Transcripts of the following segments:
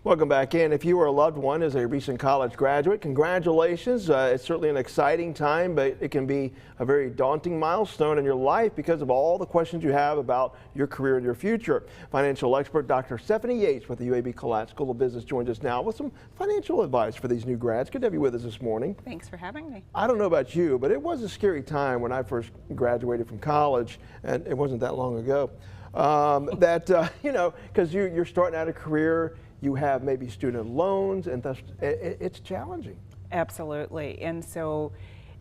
Welcome back in. If you or a loved one is a recent college graduate, congratulations. It's certainly an exciting time, but it can be a very daunting milestone in your life because of all the questions you have about your career and your future. Financial expert Dr. Stephanie Yates with the UAB Collat School of Business joins us now with some financial advice for these new grads. Good to have you with us this morning. Thanks for having me. I don't know about you, but it was a scary time when I first graduated from college, and it wasn't that long ago. Because you're starting out a career, you have maybe student loans, and thus it's challenging. Absolutely. And so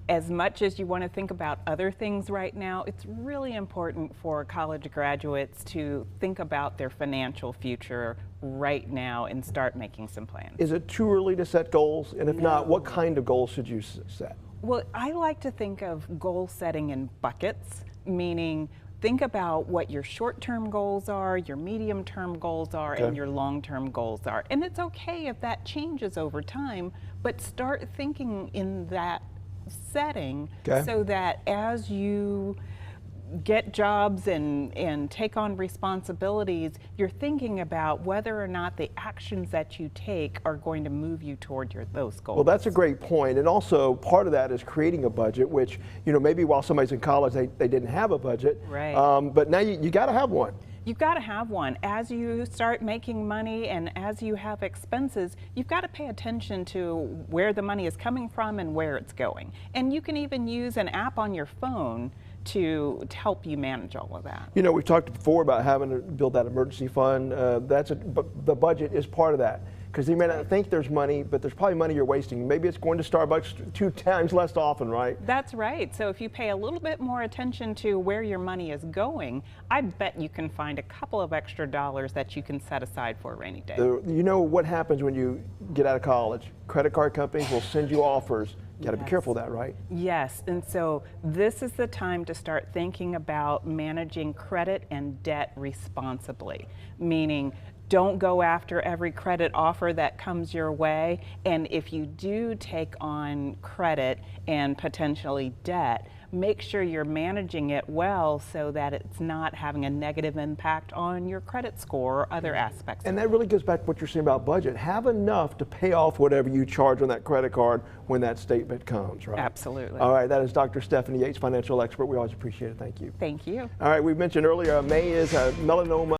as much as you want to think about other things right now, it's really important for college graduates to think about their financial future right now and start making some plans. Is it too early to set goals? And if not, what kind of goals should you set? Well, I like to think of goal setting in buckets, meaning think about what your short-term goals are, your medium-term goals are, and your long-term goals are. And it's okay if that changes over time, but start thinking in that setting so that as you get jobs and take on responsibilities, you're thinking about whether or not the actions that you take are going to move you toward those goals. Well, that's a great point. And also part of that is creating a budget, which, maybe while somebody's in college, they didn't have a budget. Right. But now you got to have one. You've got to have one. As you start making money and as you have expenses, you've got to pay attention to where the money is coming from and where it's going. And you can even use an app on your phone to help you manage all of that. We've talked before about having to build that emergency fund. But the budget is part of that. Because you may not think there's money, but there's probably money you're wasting. Maybe it's going to Starbucks 2 times less often, right? That's right. So if you pay a little bit more attention to where your money is going, I bet you can find a couple of extra dollars that you can set aside for a rainy day. You know what happens when you get out of college? Credit card companies will send you offers. You got to be careful of that, right? Yes, and so this is the time to start thinking about managing credit and debt responsibly, meaning don't go after every credit offer that comes your way. And if you do take on credit and potentially debt, make sure you're managing it well so that it's not having a negative impact on your credit score or other aspects. And that really goes back to what you're saying about budget. Have enough to pay off whatever you charge on that credit card when that statement comes, right? Absolutely. All right, that is Dr. Stephanie Yates, financial expert. We always appreciate it. Thank you. Thank you. All right, we mentioned earlier, May is Melanoma